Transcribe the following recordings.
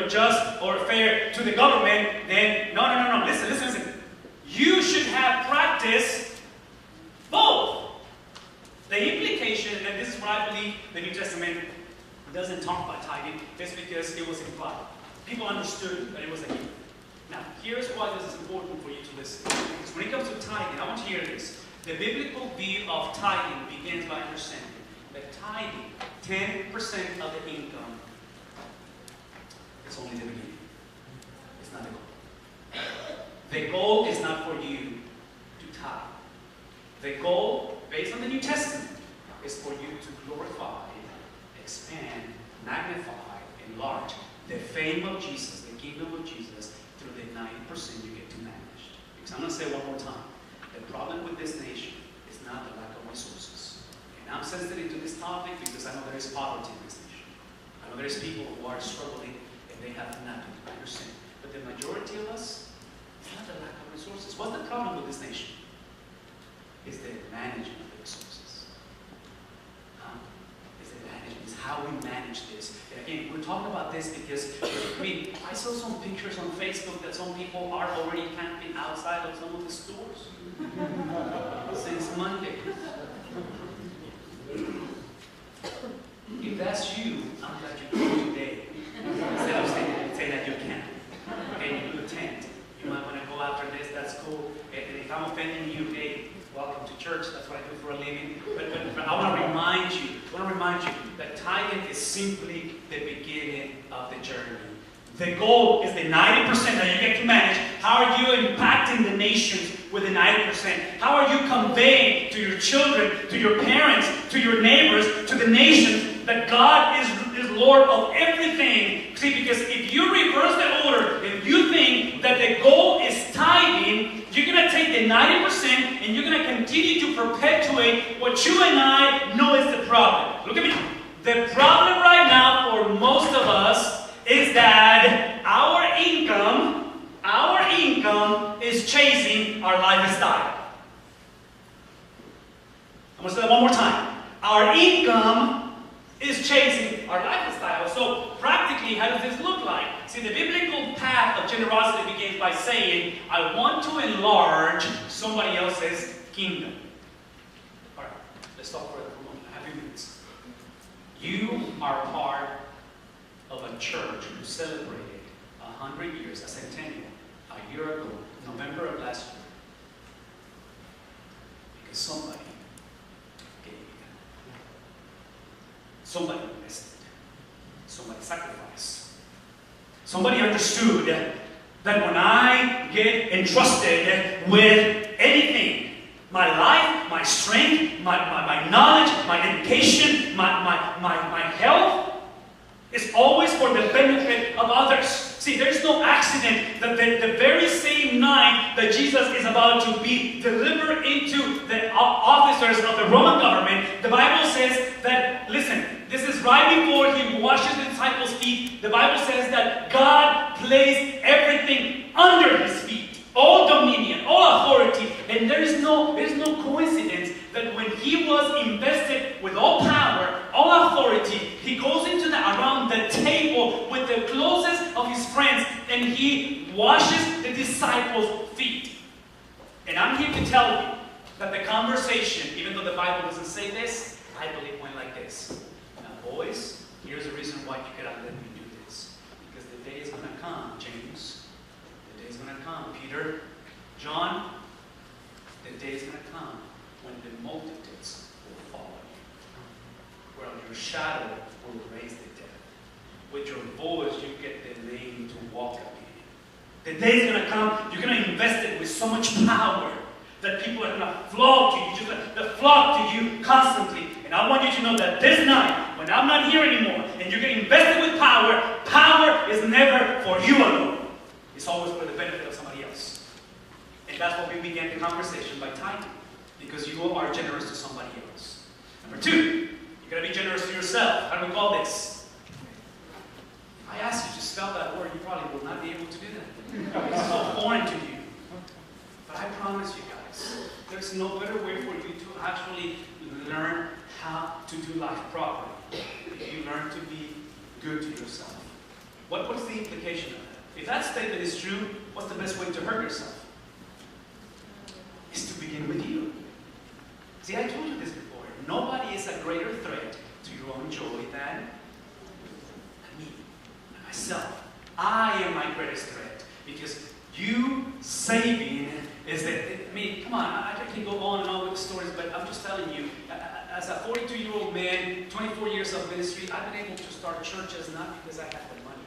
just or fair to the government, then no. Listen. You should have practiced both. The implication, and this is what I believe the New Testament doesn't talk about tithing, is because it was implied. People understood that it was a gift. Now, here's why this is important for you to listen. Because when it comes to tithing, I want you to hear this. The biblical view of tithing begins by understanding that tithing, 10% of the income, is only the beginning. It's not the goal. The goal is not for you to tithe. The goal, based on the New Testament, is for you to glorify, expand, magnify, enlarge the fame of Jesus, the kingdom of Jesus, through the 90% you get to manage. Because I'm going to say one more time, the problem with this nation is not the lack of resources. And I'm sensitive to this topic because I know there is poverty in this nation. I know there is people who are struggling and they have nothing. I understand. But the majority of us, it's not the lack of resources. What's the problem with this nation? It's the management of the resources. It's the management. It's how we manage this. And again, we're talking about this because, I saw some pictures on Facebook that some people are already camping outside of some of the stores since Monday. If that's you, I'm glad you came today. Instead of saying that you can't. Okay, you do a tent. You might want to go after this, that's cool. And if I'm offending you, hey, welcome to church, that's what I do for a living. But I want to remind you that tithing is simply the beginning of the journey. The goal is the 90% that you get to manage. How are you impacting the nations with the 90%? How are you conveying to your children, to your parents, to your neighbors, to the nations that God is Lord of everything? See, because if you reverse the order, if you think that the goal is tithing, you're going to take the 90% and you're going to continue to perpetuate what you and I know is the problem. Look at me. The problem right now for most of us is that our income is chasing our lifestyle. I'm going to say that one more time. Our income is chasing our lifestyle. So practically, how does this look like? See, the biblical path of generosity begins by saying, I want to enlarge somebody else's kingdom. All right, let's talk for a moment. I have a few minutes. You are part of a church who celebrated 100 years, a centennial, a year ago, November of last year. Because somebody gave. Somebody invested. Somebody sacrificed. Somebody understood that when I get entrusted with anything, my life, my strength, my knowledge, my education, my health, is always for the benefit of others. See, there's no accident that the very same night that Jesus is about to be delivered into the officers of the Roman government, the Bible says that, listen, this is right before he washes the disciples' feet. The Bible says that God placed everything under his feet. All dominion, all authority. And there's no coincidence that when he was invested with all power, all authority, he goes into around the table with the closest of his friends and he washes the disciples' feet. And I'm here to tell you that the conversation, even though the Bible doesn't say this, I believe went like this. Now, boys, here's the reason why you cannot let me do this. Because the day is going to come, James. The day is going to come, Peter, John. The day is going to come when the multitudes will follow you. Where your shadow will raise the dead. With your voice, you get the lame to walk again. The day is going to come, you're going to invest it with so much power that people are going to flock to you. They flock to you constantly. And I want you to know that this night, when I'm not here anymore, and you're getting invested with power, power is never for you alone. It's always for the benefit of somebody else. And that's what we began the conversation by tithing. Because you are generous to somebody else. Number two, you got to be generous to yourself. How do we call this? If I ask you to spell that word, you probably will not be able to do that. It's so foreign to you. But I promise you guys, there's no better way for you to actually learn how to do life properly. If you learn to be good to yourself. What's the implication of that? If that statement is true, what's the best way to hurt yourself? Is to begin with you. See, I told you this before. Nobody is a greater threat to your own joy than me, myself. I am my greatest threat because you saving is that, I mean, come on, I can go on and on with stories, but I'm just telling you, as a 42-year-old man, 24 years of ministry, I've been able to start churches not because I have the money.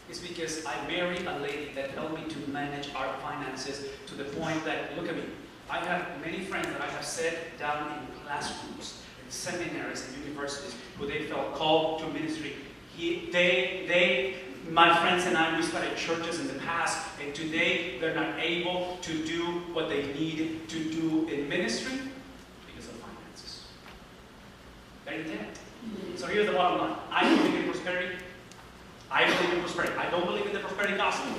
It's because I married a lady that helped me to manage our finances to the point that, look at me, I have many friends that I have sat down in classrooms, in seminaries, and universities, who they felt called to ministry. My friends and I, we started churches in the past, and today they're not able to do what they need to do in ministry because of finances. They're in debt. So here's the bottom line. I believe in prosperity. I believe in prosperity. I don't believe in the prosperity gospel.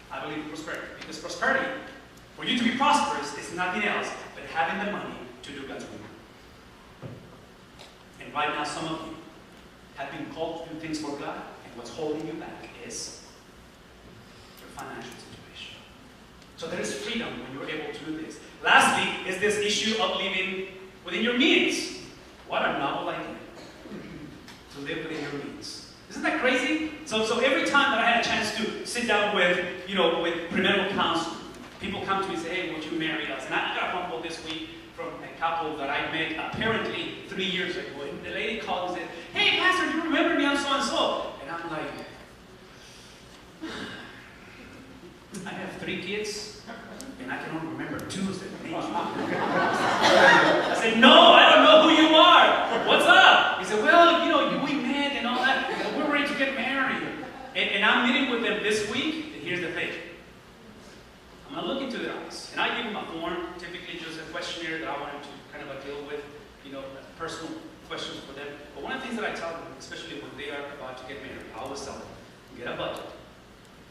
I believe in prosperity. Because prosperity, for you to be prosperous, is nothing else but having the money to do God's will. And right now, some of you have been called to do things for God, and what's holding you back is your financial situation. So there is freedom when you're able to do this. Lastly, is this issue of living within your means. What a novel idea. To live within your means. Isn't that crazy? So every time that I had a chance to sit down with premarital counsel, people come to me and say, hey, would you marry us? And I got a phone call this week from a couple that I met apparently 3 years ago. And the lady called and said, hey, Pastor, do you remember me? I'm so-and-so. And I'm like, I have 3 kids, and I can only remember 2 of their names. I said, no, I don't know who you are. What's up? He said, well, we met and all that. We're ready to get married. And I'm meeting with them this week, and here's the thing. I'm going to look into their eyes. And I give them a form, typically just a questionnaire that I want them to kind of deal with, personal questions for them. But one of the things that I tell them, especially when they are about to get married, I always tell them, get a budget,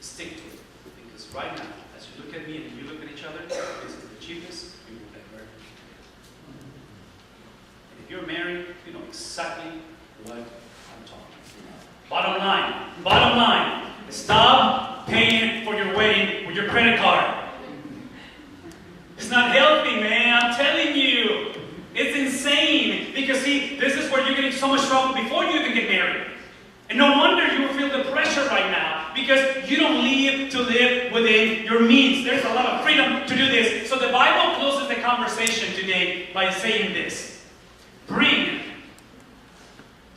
stick to it. Because right now, as you look at me and you look at each other, this is the cheapest you will ever get. And if you're married, you know exactly what I'm talking about. Bottom line, stop paying for your wedding with your credit card. It's not healthy, man, I'm telling you. It's insane. Because see, this is where you're getting so much trouble before you even get married. And no wonder you will feel the pressure right now, because you don't live to live within your means. There's a lot of freedom to do this. So the Bible closes the conversation today by saying this. Bring.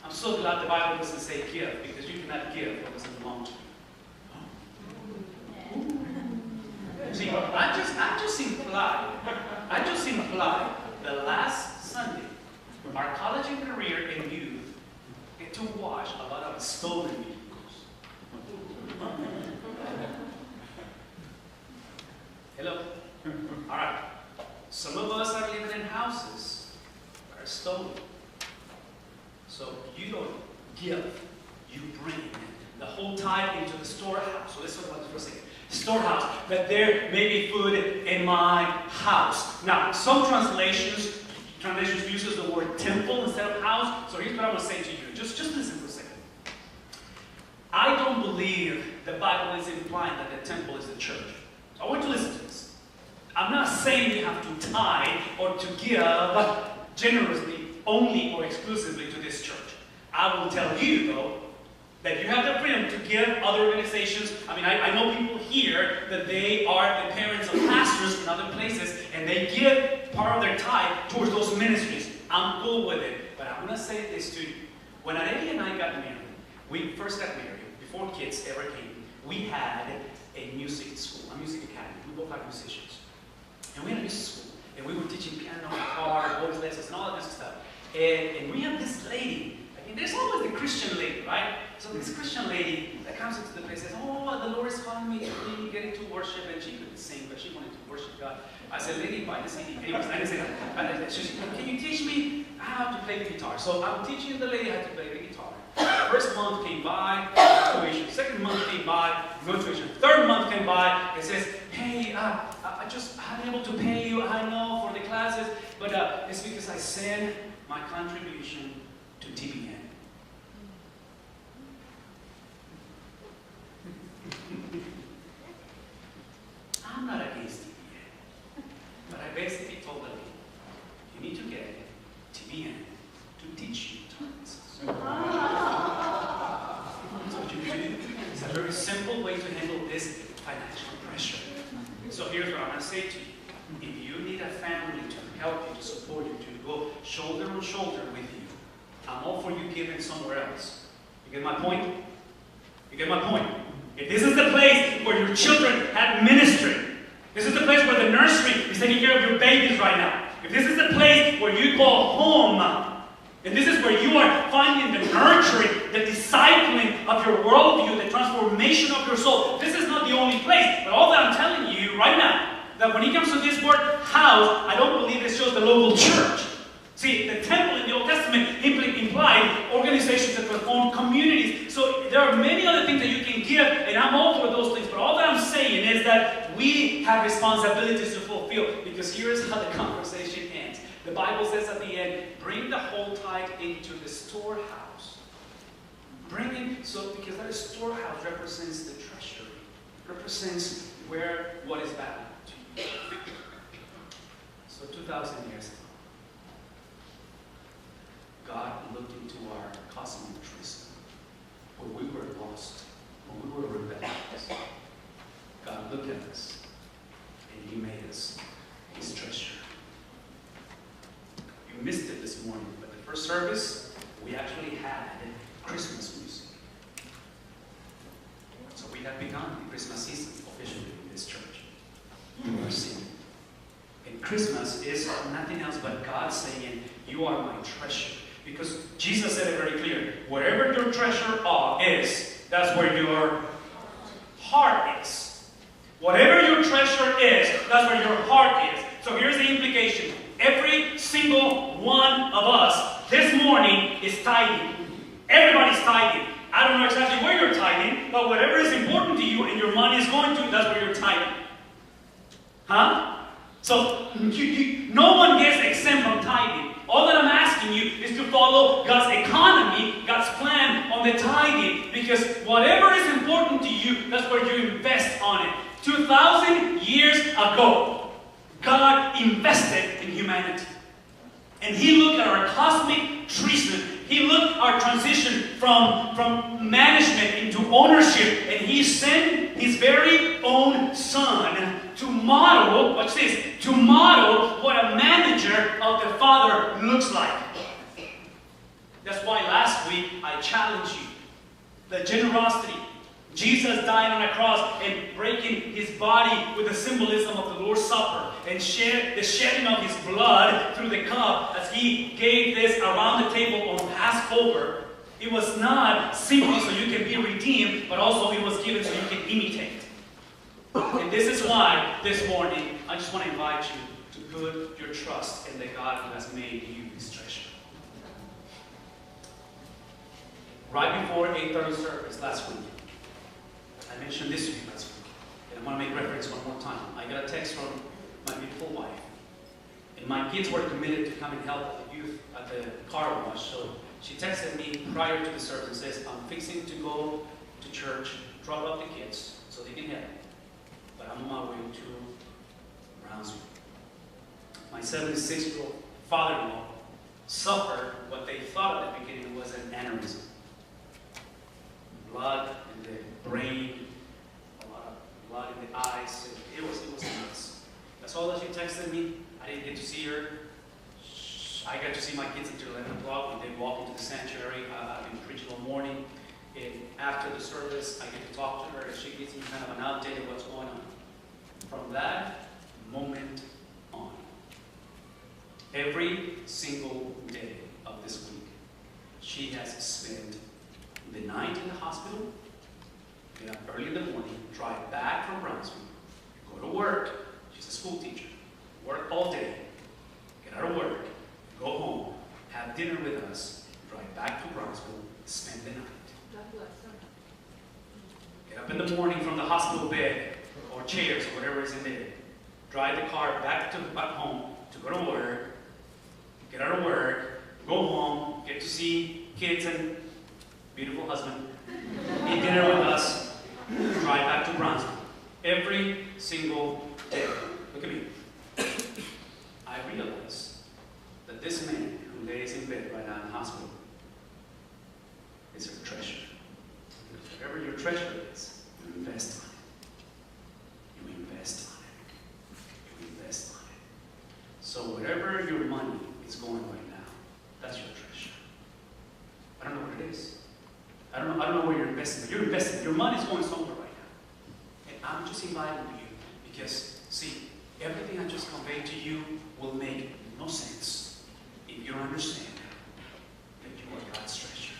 I'm so glad the Bible doesn't say give, because you cannot give what doesn't belong to you. See, I just implied the last Sunday, our college and career and youth get to watch a lot of stolen vehicles. Hello? All right. Some of us are living in houses that are stolen. So you don't give, you bring the whole tithe into the storehouse. So let's talk about this for a second. Storehouse, that there may be food in my house. Now, some translations uses the word temple instead of house. So here's what I'm going to say to you. Just listen for a second. I don't believe the Bible is implying that the temple is the church. So I want you to listen to this. I'm not saying you have to tithe or to give generously only or exclusively to this church. I will tell you, though, that you have the freedom to give other organizations. I mean, I know people here that they are the parents of pastors in other places, and they give part of their tithe towards those ministries. I'm cool with it. But I'm going to say this to you. When Eddie and I got married, we first got married, before kids ever came, we had a music school, a music academy. We both are musicians. And we had a music school. And we were teaching piano, guitar, voice lessons, and all of this stuff. And we had this lady. There's always the Christian lady, right? So this Christian lady that comes into the place and says, oh, the Lord is calling me to really get into worship. And she couldn't sing, but she wanted to worship God. I said, lady, buy the CD. Anyways, I didn't say that. She said, can you teach me how to play the guitar? So I'm teaching the lady how to play the guitar. First month came by, no tuition. Second month came by, no tuition. Third month came by, it says, hey, I just haven't able to pay you, I know, for the classes, but it's because I send my contribution to TBN. you is a very simple way to handle this financial pressure. So here's what I'm going to say to you. If you need a family to help you, to support you, to go shoulder on shoulder with you, I'm all for you giving somewhere else. You get my point? You get my point? If this is the place where your children have ministry, this is the place where the nursery is taking care of your babies right now. If this is the place where you call home, and this is where you are finding the nurturing, the discipling of your worldview, the transformation of your soul, this is not the only place. But all that I'm telling you right now, that when it comes to this word house, I don't believe it shows the local church. See, the temple in the Old Testament implied organizations that perform communities. So there are many other things that you can give, and I'm all for those things. But all that I'm saying is that we have responsibilities to fulfill, because here's how the conversation ends. The Bible says at the end, bring the whole tithe into the storehouse. Bring it, because that storehouse represents the treasury, represents what is valued to you. So 2,000 years ago, God looked into our cosmic trees. When we were lost, when we were rebellious, God looked at us and He made us His treasure. You missed it this morning, but the first service, we actually had Christmas music. So we have begun the Christmas season officially in this church. We are singing. And Christmas is nothing else but God saying, you are my treasure. Because Jesus said it very clear. Wherever your treasure is, that's where your heart is. Whatever your treasure is, that's where your heart is. So here's the implication. Every single one of us this morning is tithing. Everybody's tithing. I don't know exactly where you're tithing, but whatever is important to you and your money is going to, that's where you're tithing. Huh? So no one gets exempt from tithing. All that I'm asking you is to follow God's economy, God's plan on the tithing. Because whatever is important to you, that's where you invest on it. 2,000 years ago, God invested in humanity. And He looked at our cosmic treason. He looked at our transition from management into ownership. And He sent His very own Son to model, watch this, to model what a manager of the Father looks like. That's why last week I challenged you. The generosity. Jesus died on a cross and breaking His body with the symbolism of the Lord's Supper and the shedding of His blood through the cup as He gave this around the table on Passover. It was not simply so you can be redeemed, but also it was given so you can imitate. And this is why this morning I just want to invite you to put your trust in the God who has made you His treasure. Right before 8:30 service last week, I mentioned this to you last week, and I want to make reference one more time. I got a text from my beautiful wife, and my kids were committed to come and help the youth at the car wash, so she texted me prior to the service and says, I'm fixing to go to church, drop off the kids so they can help, but I'm on my way to Brownsville. My 76-year-old father-in-law suffered what they thought at the beginning was an aneurysm. Blood in the brain, a lot of blood in the eyes. It was a mess. That's all that she texted me. I didn't get to see her. I got to see my kids until 11 o'clock when they walked into the sanctuary. I've been preaching all morning. And after the service, I get to talk to her, and she gives me kind of an update of what's going on. From that moment on, every single day of this week, she has spent the night in the hospital, get up early in the morning, drive back from Brownsville, go to work. She's a school teacher. Work all day, get out of work, go home, have dinner with us, drive back to Brownsville, spend the night. Get up in the morning from the hospital bed or chairs or whatever is in there. Drive the car back home to go to work, get out of work, go home, get to see kids and beautiful husband, eat dinner with us, drive back to Brownsville. Every single day. Look at me. I realize that this man who lays in bed right now in the hospital is her treasure. Whatever your treasure is, you invest on it. You invest on it. You invest on it. So wherever your money is going right now, that's your treasure. I don't know what it is. I don't know where you're investing, but you're investing. Your money's going somewhere right now. And I'm just inviting you because, see, everything I just conveyed to you will make no sense if you don't understand that you are God's treasure.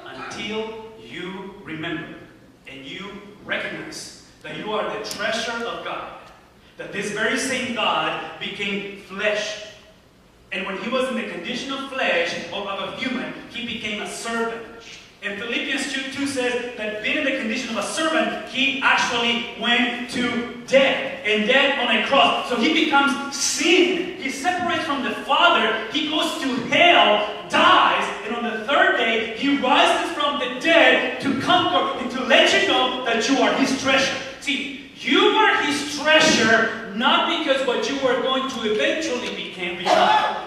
Until you remember and you recognize that you are the treasure of God, that this very same God became flesh. And when he was in the condition of flesh, of a human, he became a servant. And Philippians 2 says that being in the condition of a servant, he actually went to death, and death on a cross. So he becomes sin. He separates from the Father. He goes to hell, dies, and on the third day, he rises from the dead to conquer and to let you know that you are his treasure. See, you are his treasure not because what you were going to eventually become.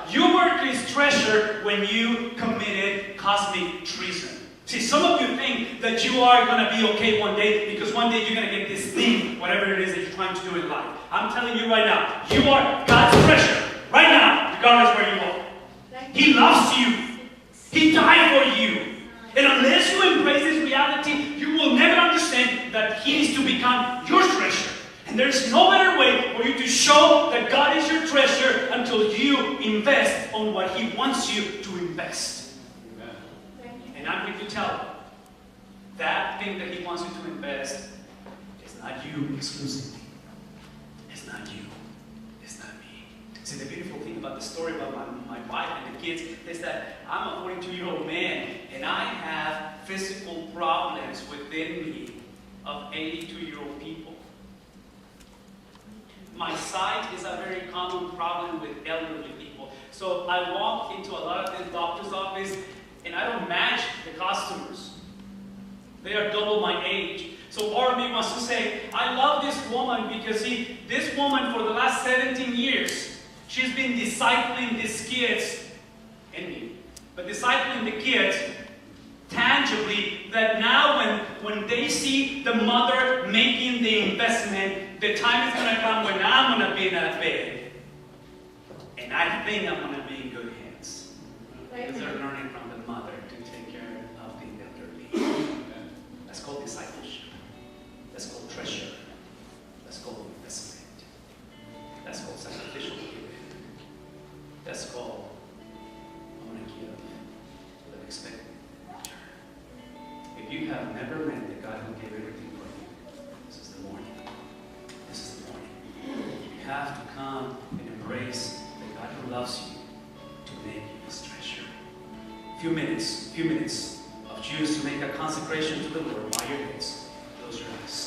You were his treasure when you committed cosmic treason. See, some of you think that you are going to be okay one day because one day you're going to get this thing, whatever it is that you're trying to do in life. I'm telling you right now, you are God's treasure. Right now, regardless where you are. He loves you. He died for you. And unless you embrace this reality, you will never understand that he needs to become your treasure. And there's no better way for you to show that God is your treasure until you invest on what he wants you to invest. And I'm here to tell you, that thing that he wants you to invest is not you exclusively. It's not you. It's not me. See, the beautiful thing about the story about my wife and the kids is that I'm a 42-year-old man, and I have physical problems within me of 82-year-old people. My sight is a very common problem with elderly people. So I walk into a lot of this doctor's office, and I don't match the customers. They are double my age. So part of me wants to say, I love this woman because, see, this woman for the last 17 years, she's been discipling these kids, and me, but discipling the kids tangibly, that now when they see the mother making the investment, the time is going to come when I'm going to be in that bed. And I think I'm going to be in good hands. Because they're learning from the mother to take care of the elderly. That's called discipleship. That's called treasure. That's called investment. That's called sacrificial giving. That's called, I'm going to give with an expected return. If you have never met the God who gave everything for you, this is the morning. This is the morning. You have to come and embrace the God who loves you to make you his treasure. Few minutes of choose to make a consecration to the Lord. While your heads, close your eyes.